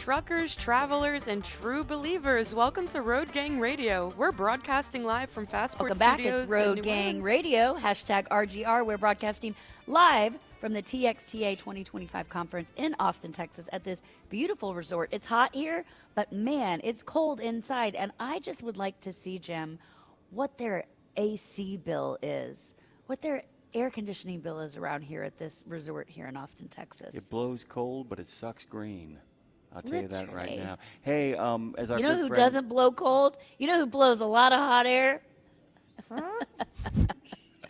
truckers, travelers, and true believers. Welcome to Road Gang Radio. We're broadcasting live from Fastport Welcome back. Studios It's Road in New Gang Orleans. Radio, hashtag RGR. We're broadcasting live from the TXTA 2025 conference in Austin, Texas at this beautiful resort. It's hot here, but man, it's cold inside. And I just would like to see, Jim, what their AC bill is, what their air conditioning bill is around here at this resort here in Austin, Texas. It blows cold, but it sucks green. I'll tell you that right Literally. now. Hey, as our You know good who friend, doesn't blow cold? You know who blows a lot of hot air?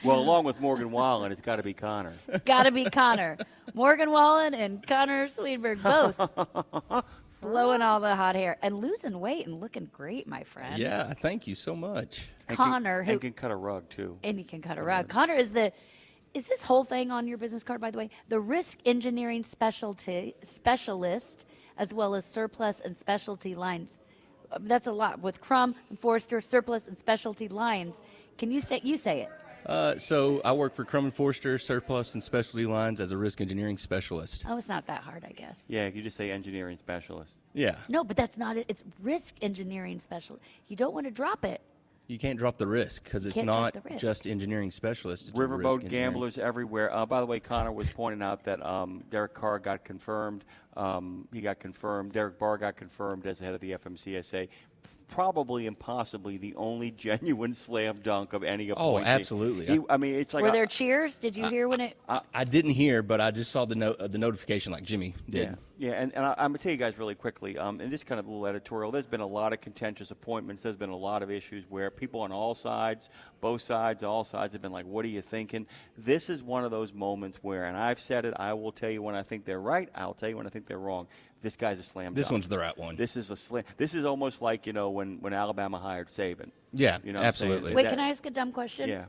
well, along with Morgan Wallen, it's got to be Konor. It's got to be Konor. Morgan Wallen and Konor Swedberg both blowing all the hot air and losing weight and looking great, my friend. Yeah, thank you so much. Konor, and can cut a rug too. And he can cut a rug. Konor is this whole thing on your business card, by the way? The risk engineering specialist, as well as surplus and specialty lines. That's a lot with Crum Forster, surplus and specialty lines. Can you say it? So I work for Crum Forster, surplus and specialty lines as a risk engineering specialist. Oh, it's not that hard, I guess. Yeah, you just say engineering specialist. Yeah. No, but that's not it. It's risk engineering specialist. You don't want to drop it. You can't drop the risk because it's Can't drop not the risk. just engineering specialist. It's Riverboat risk engineering. gamblers everywhere. By the way, Konor was pointing out that Derek Carr got confirmed. He got confirmed. Derek Barr got confirmed as head of the FMCSA. Probably and possibly the only genuine slam dunk of any Oh, appointee. absolutely. I mean, it's like Were there cheers? Did you hear when it? I didn't hear, but I just saw the notification like Jimmy did. Yeah, and I'm going to tell you guys really quickly, and this kind of a little editorial, there's been a lot of contentious appointments. There's been a lot of issues where people on all sides, both sides, all sides have been like, what are you thinking? This is one of those moments where, and I've said it, I will tell you when I think they're right, I'll tell you when I think they're wrong. This guy's a slam dunk. This one's the right one. This is a slam. This is almost like, when Alabama hired Saban. Yeah, You know what I'm saying? absolutely. Wait, can I ask a dumb question? Yeah.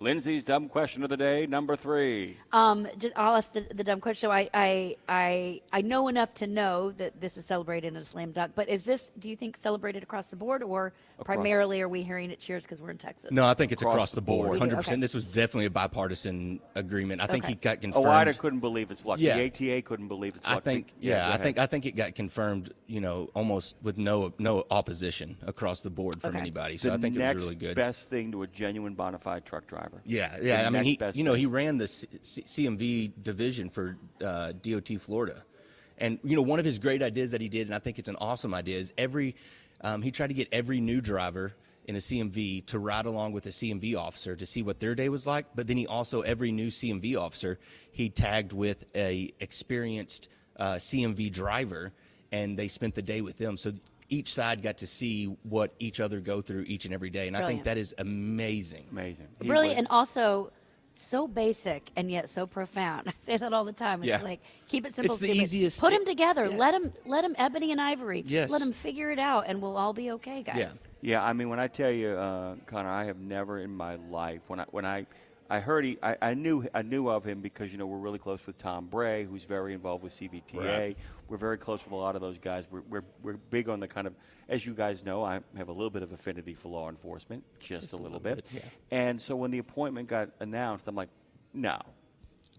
Lindsay's dumb question of the day, number 3. I'll ask the dumb question. So I know enough to know that this is celebrated in a slam dunk. But is this, do you think, celebrated across the board, or primarily are we hearing it cheers because we're in Texas? No, I think it's across the board, We do, 100%. okay. This was definitely a bipartisan agreement. I think Okay. he got confirmed. OIDA couldn't believe it's luck. Yeah. The ATA couldn't believe it's luck. I think, Go ahead. I think it got confirmed, almost with no opposition across the board from Okay. anybody. So the I think it next was really good. best thing to a genuine bona fide truck driver. Yeah. I mean, next best he thing. ran the CMV division for DOT Florida, and one of his great ideas that he did, and I think it's an awesome idea, is he tried to get every new driver in a CMV to ride along with a CMV officer to see what their day was like. But then he also, every new CMV officer, he tagged with a experienced CMV driver, and they spent the day with them. So each side got to see what each other go through each and every day. And I think Brilliant. that is amazing. Amazing. Brilliant, and also so basic and yet so profound. I say that all the time. It's Yeah. like, keep it simple. It's the stupid. easiest- Put them together. Let them ebony and ivory. Yes. Let them figure it out, and we'll all be okay, guys. Yeah. Yeah, I mean, when I tell you, Konor, I have never in my life, when I heard I knew of him because we're really close with Tom Bray, who's very involved with CVTA. Right. We're very close with a lot of those guys. We're big on the kind of, as you guys know, I have a little bit of affinity for law enforcement, just a little bit. yeah. And so when the appointment got announced, I'm like, no.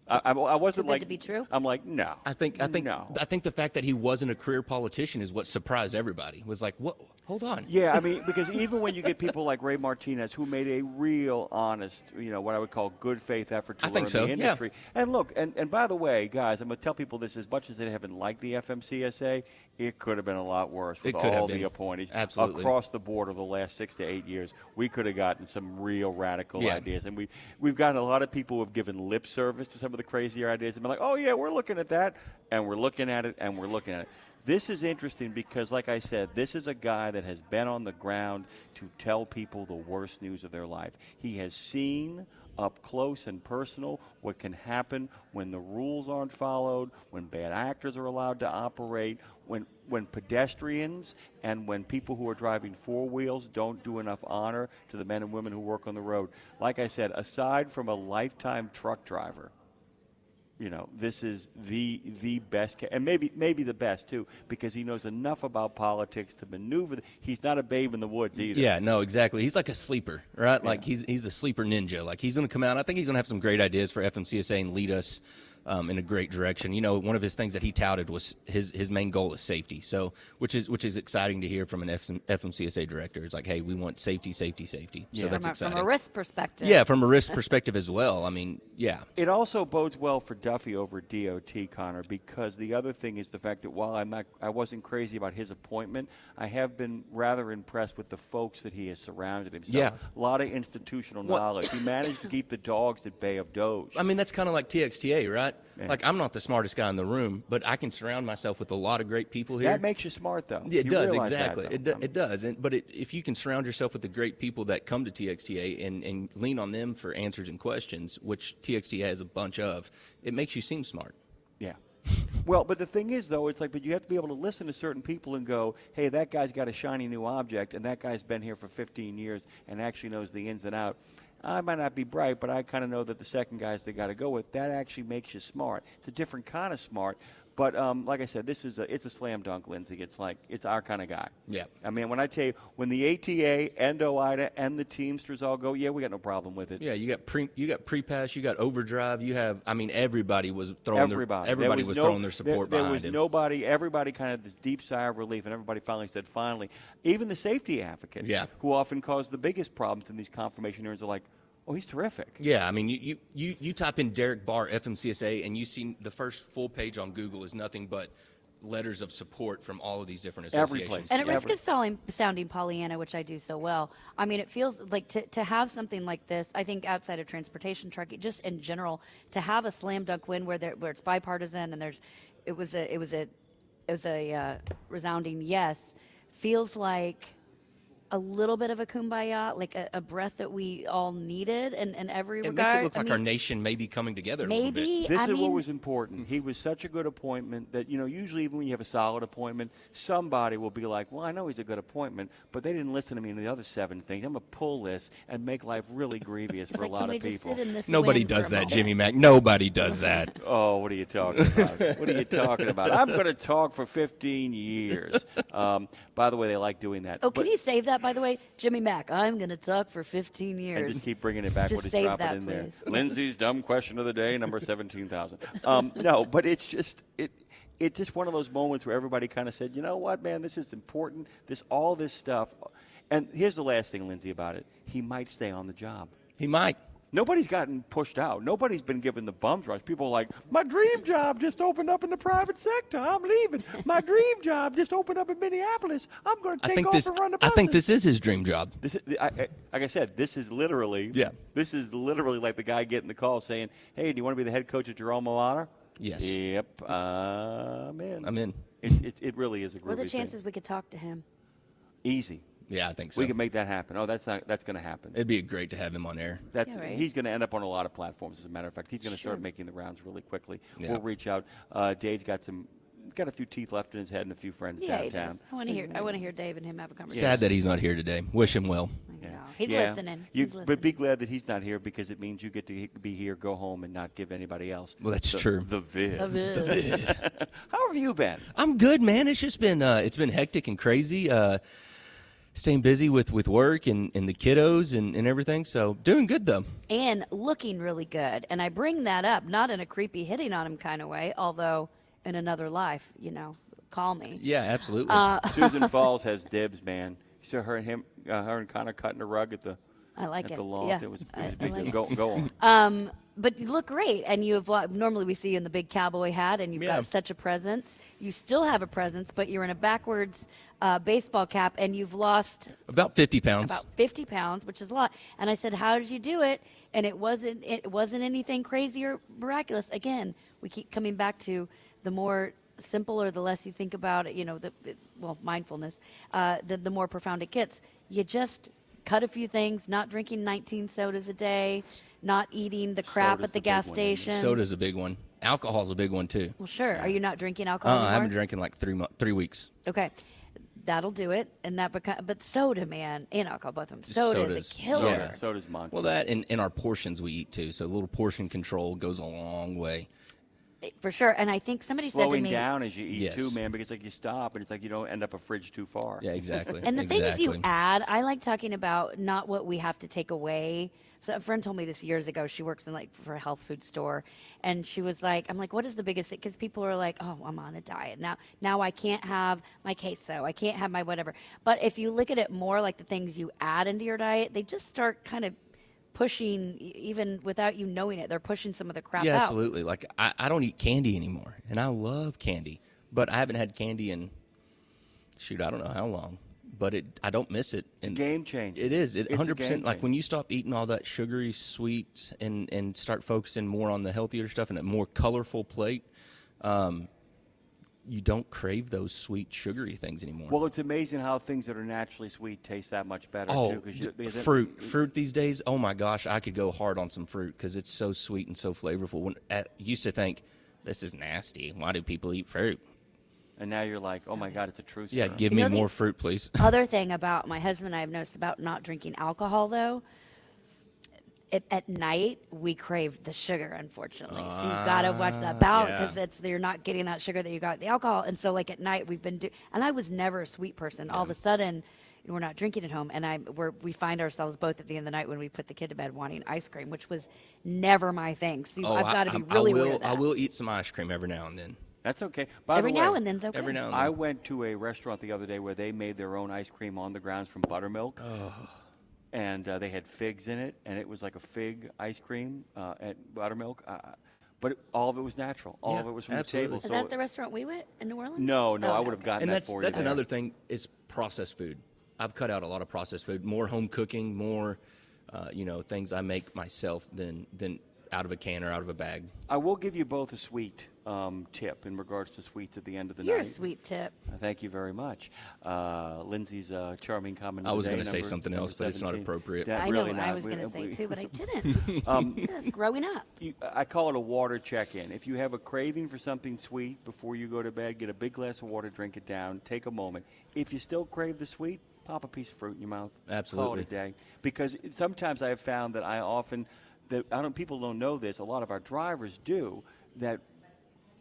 I wasn't Too good like to be true? I'm like, no. I think no. I think the fact that he wasn't a career politician is what surprised everybody. Was like, what? Hold on. Yeah, I mean, because even when you get people like Ray Martinez, who made a real honest, what I would call good faith effort to I learn think so, the yeah. industry. And look, and by the way, guys, I'm going to tell people this, as much as they haven't liked the FMCSA, it could have been a lot worse with It could have all the been. appointees. Absolutely. Across the board over the last 6 to 8 years, we could have gotten some real radical Yeah. ideas. And we've gotten a lot of people who have given lip service to some of the crazier ideas and been like, oh, yeah, we're looking at that, and we're looking at it, and we're looking at it. This is interesting because, like I said, this is a guy that has been on the ground to tell people the worst news of their life. He has seen up close and personal what can happen when the rules aren't followed, when bad actors are allowed to operate, when pedestrians and when people who are driving four wheels don't do enough honor to the men and women who work on the road. Like I said, aside from a lifetime truck driver, this is the best, and maybe the best too, because he knows enough about politics to maneuver. He's not a babe in the woods either. Yeah, no, exactly. He's like a sleeper, right? Yeah. Like he's a sleeper ninja. Like he's going to come out. I think he's going to have some great ideas for FMCSA and lead us in a great direction. You know, one of his things that he touted was his main goal is safety. So, which is exciting to hear from an FMCSA director. It's like, hey, we want safety, safety, safety. Yeah. So that's exciting. From a risk perspective. Yeah, from a risk perspective as well. I mean, yeah. It also bodes well for Duffy over DOT, Konor, because the other thing is the fact that while I wasn't crazy about his appointment, I have been rather impressed with the folks that he has surrounded himself. Yeah. A lot of institutional knowledge. He managed to keep the dogs at bay of Doge. I mean, that's kind of like TXTA, right? Yeah. Like, I'm not the smartest guy in the room, but I can surround myself with a lot of great people here. That makes you smart, though. Yeah, it You does, realize exactly. that, It does. But if you can surround yourself with the great people that come to TXTA and lean on them for answers and questions, which TXTA has a bunch of, it makes you seem smart. Yeah. Well, but the thing is, though, it's like, but you have to be able to listen to certain people and go, hey, that guy's got a shiny new object, and that guy's been here for 15 years and actually knows the ins and outs. I might not be bright, but I kind of know that the second guy's they got to go with. That actually makes you smart. It's a different kind of smart. But like I said, it's a slam dunk, Lindsay. It's our kind of guy. Yeah. I mean, when I tell you, when the ATA and OIDA and the Teamsters all go, yeah, we got no problem with it. Yeah, you got pre-pass, you got overdrive, everybody was throwing throwing their support there behind was him. Nobody, everybody kind of this deep sigh of relief, and everybody finally said, finally. Even the safety advocates, who often cause the biggest problems in these confirmation hearings, are like, oh, he's terrific. Yeah, I mean, you type in Derek Barr FMCSA, and you see the first full page on Google is nothing but letters of support from all of these different associations. Every place. And at risk of sounding Pollyanna, which I do so well, I mean, it feels like to have something like this, I think outside of transportation trucking, just in general, to have a slam dunk win where it's bipartisan and it was a resounding yes, feels like a little bit of a kumbaya, like a breath that we all needed in every regard. It makes it look like our nation may be coming together a little bit. This is what was important. He was such a good appointment that, usually even when you have a solid appointment, somebody will be like, well, I know he's a good appointment, but they didn't listen to me in the other 7 things. I'm going to pull this and make life really grievous for a lot of people. Nobody does that, Jimmy Mack. Nobody does that. Oh, what are you talking about? What are you talking about? I'm going to talk for 15 years. By the way, they like doing that. Oh, can you save that, by the way? Jimmy Mack, I'm going to talk for 15 years. And just keep bringing it back. Just We'll save drop that, it in please. there. Lindsay's dumb question of the day, number 17,000. No, but it's just one of those moments where everybody kind of said, you know what, man, this is important. All this stuff. And here's the last thing, Lindsay, about it. He might stay on the job. He might. Nobody's gotten pushed out. Nobody's been given the bums rush. People are like, my dream job just opened up in the private sector. I'm leaving. My dream job just opened up in Minneapolis. I'm going to take off and run the buses. I think this is his dream job. This is, like I said, this is literally like the guy getting the call saying, hey, do you want to be the head coach at your alma mater? Yes. Yep. I'm in. I'm in. It really is a groovy What are the chances thing. we could talk to him? Easy. Yeah, I think so. We can make that happen. Oh, that's going to happen. It'd be great to have him on air. He's going to end up on a lot of platforms, as a matter of fact. He's going to start making the rounds really quickly. Yeah. We'll reach out. Dave's got a few teeth left in his head and a few friends Yeah, downtown. he does. I want to hear Dave and him have a conversation. Sad that he's not here today. Wish him well. I know. He's listening. But be glad that he's not here, because it means you get to be here, go home, and not give anybody else. Well, that's true. The vid. The vid. How have you been? I'm good, man. It's just been hectic and crazy. Staying busy with work and the kiddos and everything. So doing good, though. And looking really good. And I bring that up, not in a creepy hitting on him kind of way, although in another life, call me. Yeah, absolutely. Susan Falls has dibs, man. You saw her and Konor cutting the rug at the I like the loft. Yeah. It was a big I like deal. it. Go on. But you look great, and you have normally we see you in the big cowboy hat, and you've got such a presence. You still have a presence, but you're in a backwards baseball cap, and you've lost about 50 pounds. About 50 pounds, which is a lot. And I said, "How did you do it?" And it wasn't anything crazy or miraculous. Again, we keep coming back to the more simple or the less you think about it. Mindfulness. The more profound it gets. You just cut a few things, not drinking 19 sodas a day, not eating the crap Soda's at the the gas big one, station. Soda's a big one. Alcohol's a big one, too. Well, sure. Are you not drinking alcohol anymore? I haven't drank in like 3 weeks. Okay. That'll do it. And but soda, man, and alcohol, both of them. Soda is a killer. Yeah, soda's monster. Well, that and our portions we eat, too. So a little portion control goes a long way. For sure. And I think somebody said to Slowing me, down as you eat Yes. too, man, because like you stop and it's like you don't end up a fridge too far. Yeah, exactly. and the things you Exactly. add, I like talking about not what we have to take away. So a friend told me this years ago. She works in for a health food store, and she was like, "I'm like, what is the biggest thing?" Because people are like, "Oh, I'm on a diet now. I can't have my queso. I can't have my whatever." But if you look at it more like the things you add into your diet, they just start kind of pushing, even without you knowing it. They're pushing some of the crap Yeah, out. absolutely. Like I don't eat candy anymore, and I love candy, but I haven't had candy in I don't know how long. But I don't miss it. It's a game changer. It is. It It's a 100%. game Like changer. when you stop eating all that sugary sweets and start focusing more on the healthier stuff and a more colorful plate, you don't crave those sweet sugary things anymore. Well, it's amazing how things that are naturally sweet taste that much better Oh, too. Because fruit these days. Oh my gosh, I could go hard on some fruit because it's so sweet and so flavorful. When I used to think this is nasty. Why do people eat fruit? And now you're like, oh my God, it's a true Yeah, syrup. give You me know the more fruit, please. Other thing about my husband and I have noticed about not drinking alcohol, though, at night we crave the sugar, unfortunately. So you've got to watch that balance because you're not getting that sugar that you got with the alcohol. And so like at night we've been and I was never a sweet person. All of a sudden we're not drinking at home, and we find ourselves both at the end of the night when we put the kid to bed wanting ice cream, which was never my thing. So I've got to be really aware of that. I will eat some ice cream every now and then. That's okay. By Every the way, now and then it's okay. Every now and then. I went to a restaurant the other day where they made their own ice cream on the grounds from buttermilk. And they had figs in it, and it was like a fig ice cream at buttermilk. But all of it was natural. All Yeah, of it was from absolutely. the Is table. that the restaurant we went in New Orleans? No, Oh, I would have gotten And that for you. that's there. another thing is processed food. I've cut out a lot of processed food, more home cooking, more things I make myself than out of a can or out of a bag. I will give you both a sweet tip in regards to sweets at the end of the You're night. a sweet tip. Thank you very much. Lindsay's charming comment. I of was the day, going to say number- something number else, but it's not 17. appropriate. That I know really I not. was We- going to say we- too, but I didn't. Yes, growing up. I call it a water check-in. If you have a craving for something sweet before you go to bed, get a big glass of water, drink it down, take a moment. If you still crave the sweet, pop a piece of fruit in your mouth. Absolutely. Call it a day. Because sometimes I have found that people don't know this, a lot of our drivers do, that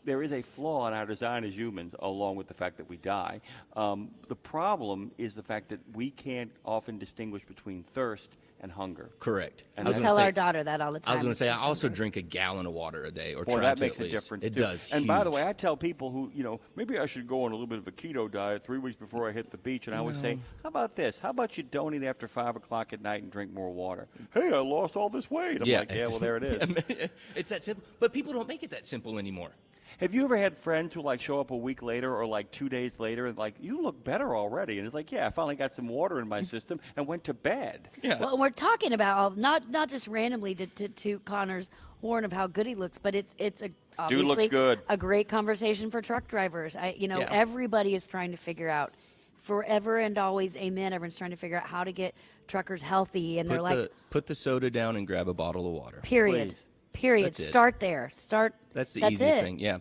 there is a flaw in our design as humans, along with the fact that we die. The problem is the fact that we can't often distinguish between thirst and hunger. Correct. And I that's- tell our daughter that all the time. I was going to say, I She's also hungry. drink a gallon of water a day, or Boy, try that to makes at a least. difference. It too. does. And by the huge. way, I tell people who, maybe I should go on a little bit of a keto diet 3 weeks before I hit the beach. And I always say, how about this? How about you don't eat after 5 o'clock at night and drink more water? Hey, I lost all this weight. I'm like, yeah, well, there it is. It's that simple. But people don't make it that simple anymore. Have you ever had friends who show up a week later or 2 days later and you look better already? And it's like, yeah, I finally got some water in my system and went to bed. Yeah. Well, we're talking about not just randomly to Conor's horn of how good he looks, but it's obviously looks good. a great conversation for truck drivers. Everybody is trying to figure out forever and always, amen. Everyone's trying to figure out how to get truckers healthy, and they're like, Put the soda down and grab a bottle of water. period, Please. period. That's it. Start there. That's the easiest it. thing. Yeah.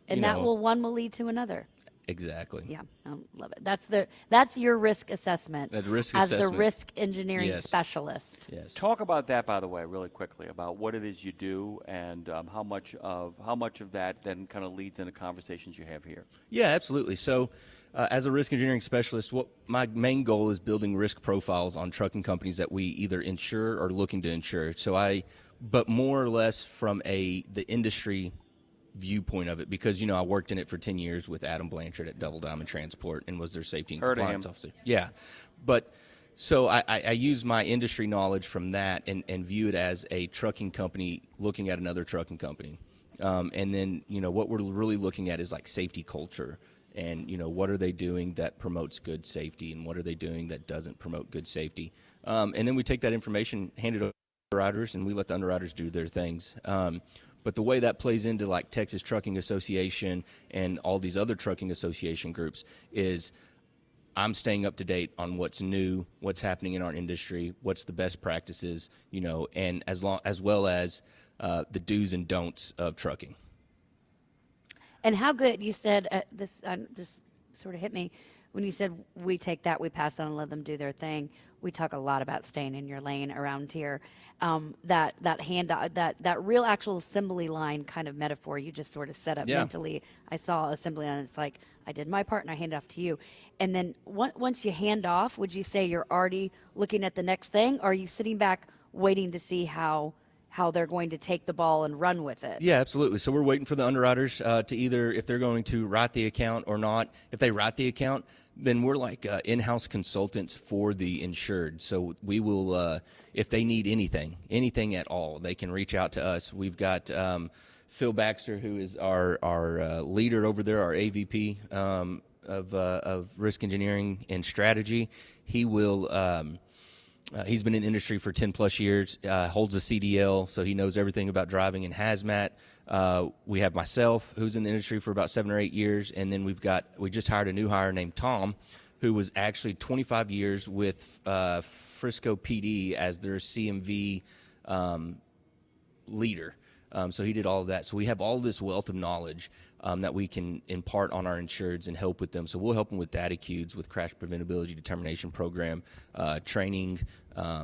And one will lead to another. Exactly. Yeah, I love it. That's your risk assessment. That risk as assessment. the risk engineering Yes. specialist. Yes. Talk about that, by the way, really quickly, about what it is you do and how much of that then kind of leads into conversations you have here. Yeah, absolutely. So, as a risk engineering specialist, what my main goal is building risk profiles on trucking companies that we either insure or looking to insure. But more or less from the industry viewpoint of it, because I worked in it for 10 years with Adam Blanchard at Double Diamond Transport and was their safety and Heard of compliance him. officer. Yeah, but so I use my industry knowledge from that and view it as a trucking company looking at another trucking company, and then what we're really looking at is safety culture, and what are they doing that promotes good safety, and what are they doing that doesn't promote good safety, and then we take that information, hand it over to underwriters, and we let the underwriters do their things. But the way that plays into Texas Trucking Association and all these other trucking association groups is I'm staying up to date on what's new, what's happening in our industry, what's the best practices, and as well as the do's and don'ts of trucking. And how good you said this? Just sort of hit me when you said we take that, we pass on and let them do their thing. We talk a lot about staying in your lane around here. That real actual assembly line kind of metaphor you just sort of set up mentally. I saw assembly line, and it's like, I did my part and I hand off to you. And then once you hand off, would you say you're already looking at the next thing? Or are you sitting back waiting to see how they're going to take the ball and run with it? Yeah, absolutely. So we're waiting for the underwriters to either, if they're going to write the account or not. If they write the account, then we're like in-house consultants for the insured. So we will, if they need anything at all, they can reach out to us. We've got Phil Baxter, who is our leader over there, our AVP of risk engineering and strategy. He will. He's been in the industry for 10 plus years, holds a CDL, so he knows everything about driving in hazmat. We have myself, who's in the industry for about 7 or 8 years, and then we just hired a new hire named Tom, who was actually 25 years with Frisco PD as their CMV leader. So he did all of that. So we have all this wealth of knowledge that we can impart on our insureds and help with them. So we'll help them with data queues, with crash preventability determination program, training,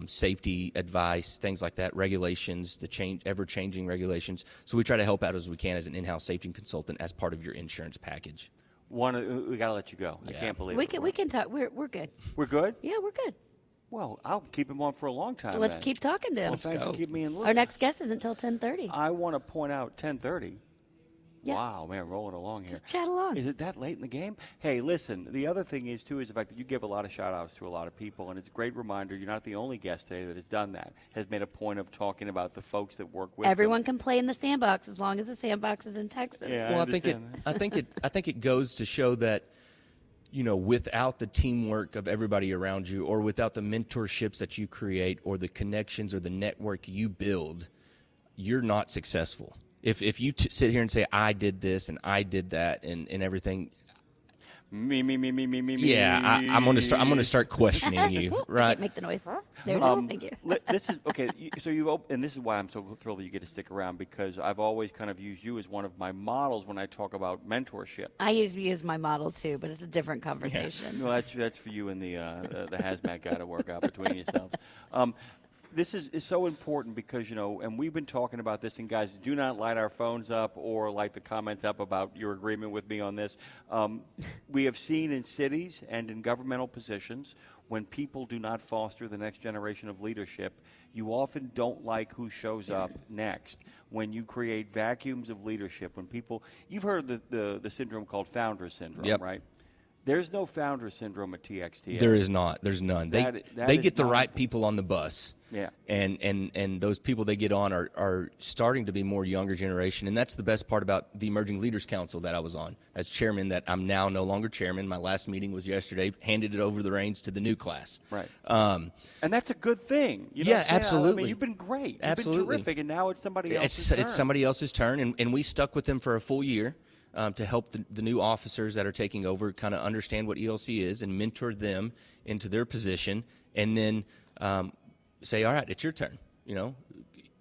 safety advice, things like that, regulations, the ever-changing regulations. So we try to help out as we can as an in-house safety consultant as part of your insurance package. We got to let you go. Yeah. I can't believe it. We can talk. We're good. We're good? Yeah, we're good. Well, I'll keep him on for a long time. So let's keep talking to him. Well, thanks for keeping me in loop. Our next guest is until 10:30. I want to point out 10:30. Yeah. Wow, man, rolling along here. Just chat along. Is it that late in the game? Hey, listen, the other thing is, too, is the fact that you give a lot of shout-outs to a lot of people, and it's a great reminder you're not the only guest today that has done that, has made a point of talking about the folks that work with Everyone them. can play in the sandbox as long as the sandbox is in Texas. Yeah, well, I think it goes to show that, you know, without the teamwork of everybody around you, or without the mentorships that you create, or the connections or the network you build, you're not successful. If you sit here and say, I did this and I did that and everything. Me. Yeah, I'm going to start questioning you, right? Make the noise. There it is. Thank you. This is okay. So and this is why I'm so thrilled that you get to stick around, because I've always kind of used you as one of my models when I talk about mentorship. I use you as my model too, but it's a different conversation. Yeah. Well, that's for you and the hazmat guy to work out between yourselves. This is so important because, you know, and we've been talking about this, and guys, do not light our phones up or light the comments up about your agreement with me on this. We have seen in cities and in governmental positions, when people do not foster the next generation of leadership, you often don't like who shows up next. When you create vacuums of leadership, when people, you've heard the syndrome called founder syndrome, yep. right? There's no founder syndrome at TXTA. There is not. There's none. They get the right people on the bus. Yeah. And those people they get on are starting to be more younger generation. And that's the best part about the Emerging Leaders Council that I was on as chairman, that I'm now no longer chairman. My last meeting was yesterday, handed it over the reins to the new class. Right. And that's a good thing. You know yeah, absolutely. I mean, you've been great. Absolutely. You've been terrific, and now it's somebody else's turn. It's somebody else's turn, and we stuck with them for a full year. To help the new officers that are taking over kind of understand what ELC is and mentor them into their position, and then say, all right, it's your turn. You know,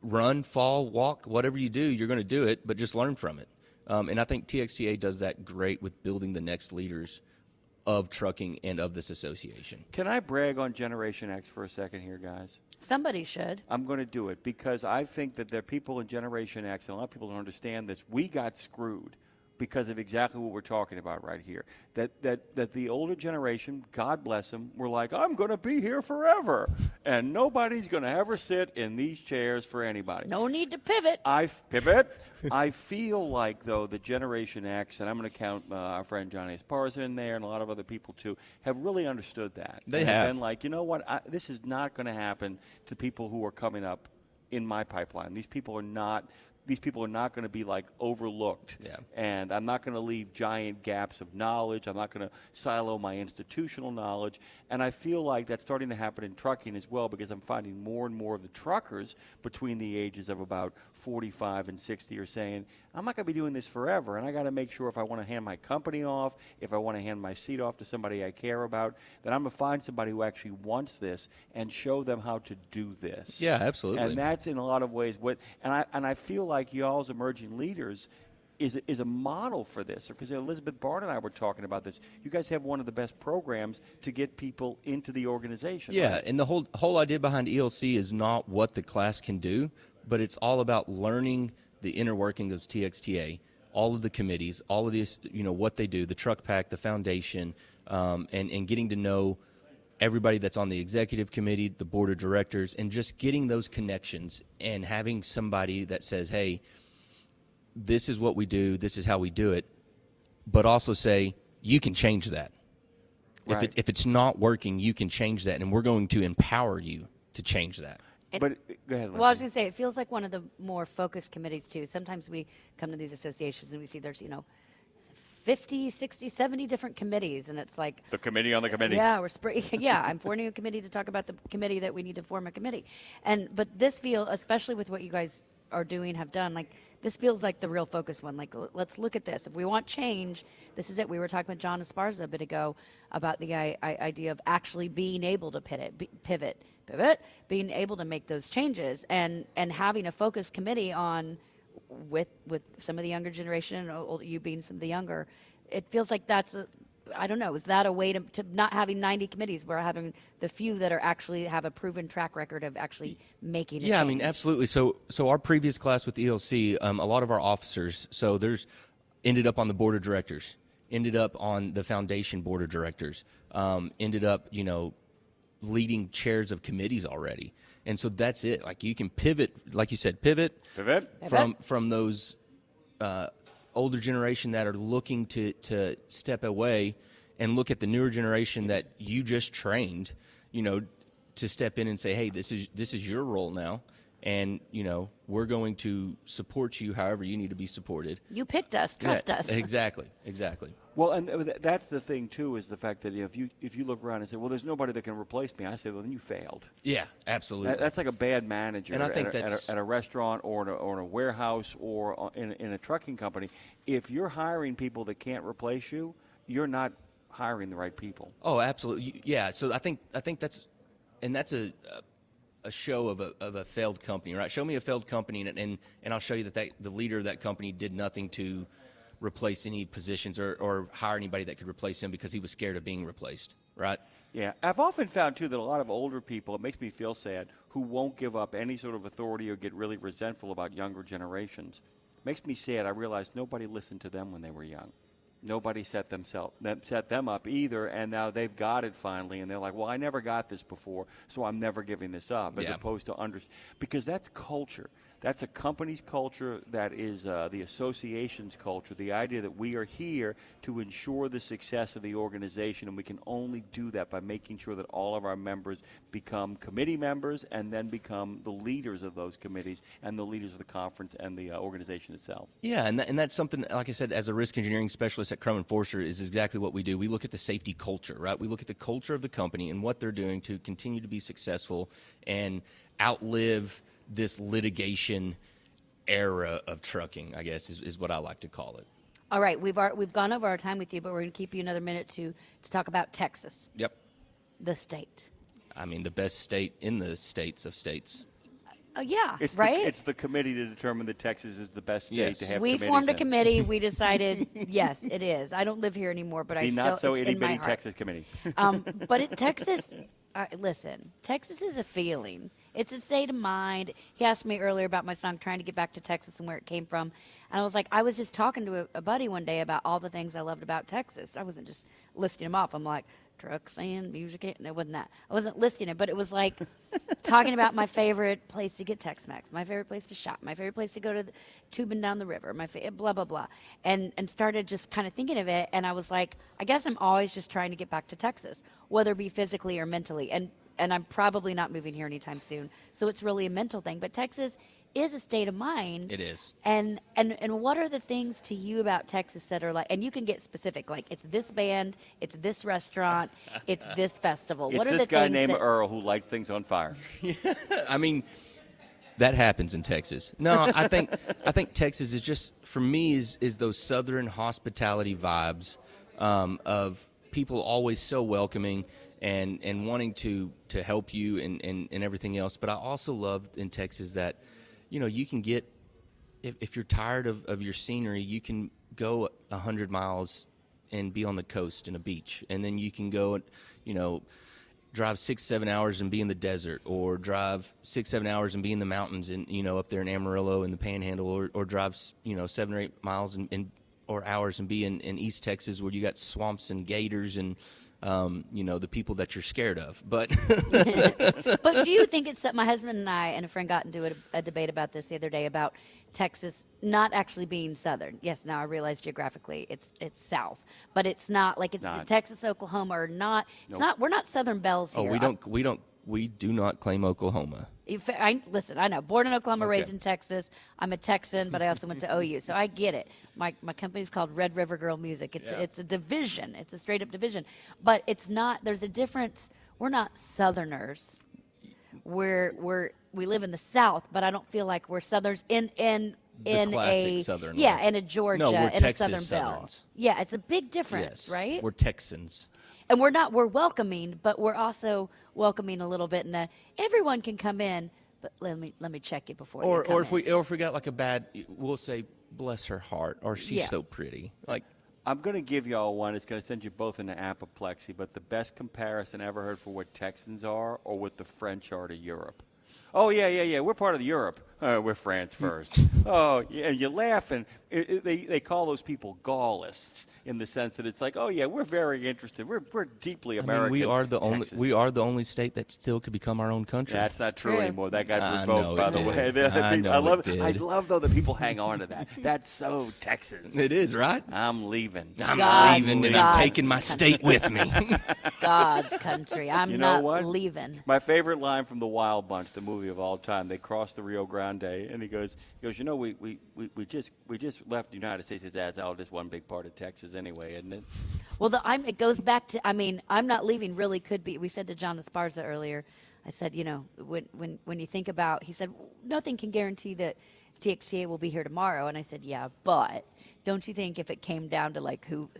run, fall, walk, whatever you do, you're going to do it, but just learn from it. And I think TXTA does that great with building the next leaders of trucking and of this association. Can I brag on Generation X for a second here, guys? Somebody should. I'm going to do it because I think that there are people in Generation X, and a lot of people don't understand this. We got screwed because of exactly what we're talking about right here. That the older generation, God bless them, were like, I'm going to be here forever, and nobody's going to ever sit in these chairs for anybody. No need to pivot. I feel like, though, the Generation X, and I'm going to count our friend Johnny Esparza in there and a lot of other people, too, have really understood that. They have. been like, you know what, this is not going to happen to people who are coming up in my pipeline. These people are not going to be like overlooked. Yeah. And I'm not going to leave giant gaps of knowledge. I'm not going to silo my institutional knowledge. And I feel like that's starting to happen in trucking as well, because I'm finding more and more of the truckers between the ages of about 45 and 60 are saying, I'm not going to be doing this forever, and I got to make sure if I want to hand my company off, if I want to hand my seat off to somebody I care about, that I'm going to find somebody who actually wants this and show them how to do this. Yeah, absolutely. And that's in a lot of ways what, and I feel like y'all's emerging leaders is a model for this. Because Elizabeth Bard and I were talking about this. You guys have one of the best programs to get people into the organization. Yeah, right? and the whole idea behind ELC is not what the class can do, but it's all about learning the inner working of TXTA, all of the committees, all of these, what they do, the truck pack, the foundation, and getting to know everybody that's on the executive committee, the board of directors, and just getting those connections and having somebody that says, hey, this is what we do, this is how we do it, but also say, you can change that. Right. If it's not working, you can change that, and we're going to empower you to change that. But go ahead, Lindsay. Well, I was going to say, it feels like one of the more focused committees, too. Sometimes we come to these associations and we see there's, 50, 60, 70 different committees, and it's like The committee on the committee. Yeah, I'm forming a committee to talk about the committee that we need to form a committee. But this feels, especially with what you guys are doing, have done, like this feels like the real focus one. Like, let's look at this. If we want change, this is it. We were talking with John Esparza a bit ago about the idea of actually being able to pivot, being able to make those changes, and having a focused committee on with some of the younger generation, you being some of the younger. It feels like that's I don't know, is that a way to not having 90 committees, we're having the few that are actually have a proven track record of actually making a change? Yeah, I mean, absolutely. So our previous class with ELC, a lot of our officers, ended up on the board of directors, ended up on the foundation board of directors, ended up, leading chairs of committees already. And so that's it. Like, you can pivot, like you said, pivot. From those older generation that are looking to step away and look at the newer generation that you just trained, to step in and say, hey, this is your role now, and we're going to support you however you need to be supported. You picked us, trust us. Exactly. Well, and that's the thing too, is the fact that if you look around and say, well, there's nobody that can replace me, I say, well, then you failed. Yeah, absolutely. That's like a bad manager. And I think at a restaurant or in a warehouse or in a trucking company. If you're hiring people that can't replace you, you're not hiring the right people. Oh, absolutely. Yeah. So I think that's a show of a failed company, right? Show me a failed company, and I'll show you that the leader of that company did nothing to replace any positions or hire anybody that could replace him because he was scared of being replaced, right? Yeah. I've often found, too, that a lot of older people, it makes me feel sad, who won't give up any sort of authority or get really resentful about younger generations. Makes me sad. I realize nobody listened to them when they were young. Nobody set them up either, and now they've got it finally, and they're like, well, I never got this before, so I'm never giving this up, as opposed to because that's culture. That's a company's culture. That is the association's culture, the idea that we are here to ensure the success of the organization, and we can only do that by making sure that all of our members become committee members and then become the leaders of those committees and the leaders of the conference and the organization itself. Yeah, and that's something, like I said, as a risk engineering specialist at Crum Forster, is exactly what we do. We look at the safety culture, right? We look at the culture of the company and what they're doing to continue to be successful and outlive this litigation era of trucking, I guess, is what I like to call it. All right, we've gone over our time with you, but we're going to keep you another minute to talk about Texas. Yep. The state. I mean, the best state in the states of states. Yeah, it's right? It's the committee to determine that Texas is the best state to have we committees formed a in. committee. We decided, yes, it is. I don't live here anymore, but The it's not so in itty my bitty heart. Texas committee. But Texas, listen, Texas is a feeling. It's a state of mind. He asked me earlier about my song, Trying to Get Back to Texas, and where it came from. And I was like, I was just talking to a buddy one day about all the things I loved about Texas. I wasn't just listing them off. I'm like, truck, sand, music. And it wasn't that. I wasn't listing it, but it was like talking about my favorite place to get Tex-Mex, my favorite place to shop, my favorite place to go to tubing down the river, blah, blah, blah. And started just kind of thinking of it. And I was like, I guess I'm always just trying to get back to Texas, whether it be physically or mentally. And I'm probably not moving here anytime soon. So it's really a mental thing. But Texas is a state of mind. It is. And what are the things to you about Texas that are like, and you can get specific, like it's this band, it's this restaurant, it's this festival. It's what are this the guy things named that, Earl who lights things on fire. I mean, that happens in Texas. No, I think Texas is just, for me, is those southern hospitality vibes of people always so welcoming and wanting to help you and everything else. But I also love in Texas that, you can get if you're tired of your scenery, you can go 100 miles and be on the coast in a beach, and then you can go, drive 6-7 hours and be in the desert, or drive 6-7 hours and be in the mountains and up there in Amarillo in the Panhandle, or drive 7 or 8 miles or hours and be in East Texas where you got swamps and gators and the people that you're scared of. But but do you think it's my husband and I and a friend got into a debate about this the other day about Texas not actually being southern. Yes, now I realize geographically it's south, but it's not like it's Texas, Oklahoma, or not. It's not. We're not Southern Belles here. We do not claim Oklahoma. Listen, I know. Born in Oklahoma, raised in Texas. I'm a Texan, but I also went to OU, so I get it. My company's called Red River Girl Music. It's a division. It's a straight up division, but it's not. There's a difference. We're not Southerners. We live in the South, but I don't feel like we're Southerners in classic Southern. Yeah, in a Georgia, no, we're in Texas a Southern Belle. Southerns. Yeah, it's a big difference, Yes, right? we're Texans. And we're welcoming, but we're also welcoming a little bit in everyone can come in, but let me check it before you come in. If we got like a bad, we'll say bless her heart, or she's so pretty. Like, I'm going to give y'all one. It's going to send you both into apoplexy, but the best comparison I ever heard for what Texans are or what the French are to Europe. Oh, yeah. We're part of Europe. We're France first. Oh, yeah, and you laugh, and they call those people Gaullists in the sense that it's like, oh, yeah, we're very interested. We're deeply American. We are the Texas. only state that still could become our own country. That's not true anymore. That got I revoked, know by it the did. way. I love, though, that people hang on to that. That's so Texas. It is, right? I'm leaving. I'm leaving, and I'm taking my state with me. God's country. I'm not leaving. My favorite line from The Wild Bunch, the movie of all time, they cross the Rio Grande, and he goes, we just left the United States. That's all just one big part of Texas anyway, isn't it? Well, it goes back to, I'm not leaving really could be. We said to John Esparza earlier, I said, when you think about, he said, nothing can guarantee that TXTA will be here tomorrow. And I said, yeah, but don't you think if it came down to like who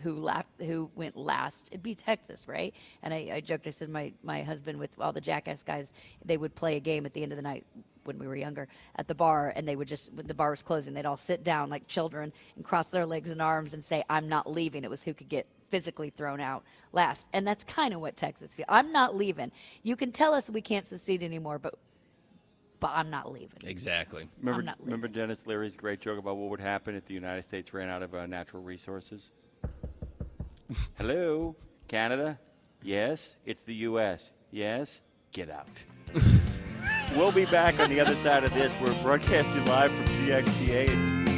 went last, it'd be Texas, right? And I joked, I said my husband with all the Jackass guys, they would play a game at the end of the night when we were younger at the bar, and they would just, when the bar was closing, they'd all sit down like children and cross their legs and arms and say, I'm not leaving. It was who could get physically thrown out last. And that's kind of what Texas feels. I'm not leaving. You can tell us we can't secede anymore, but I'm not leaving. Exactly. Remember Dennis Leary's great joke about what would happen if the United States ran out of natural resources? Hello, Canada? Yes, it's the U.S. Yes, get out. We'll be back on the other side of this. We're broadcasting live from TXTA.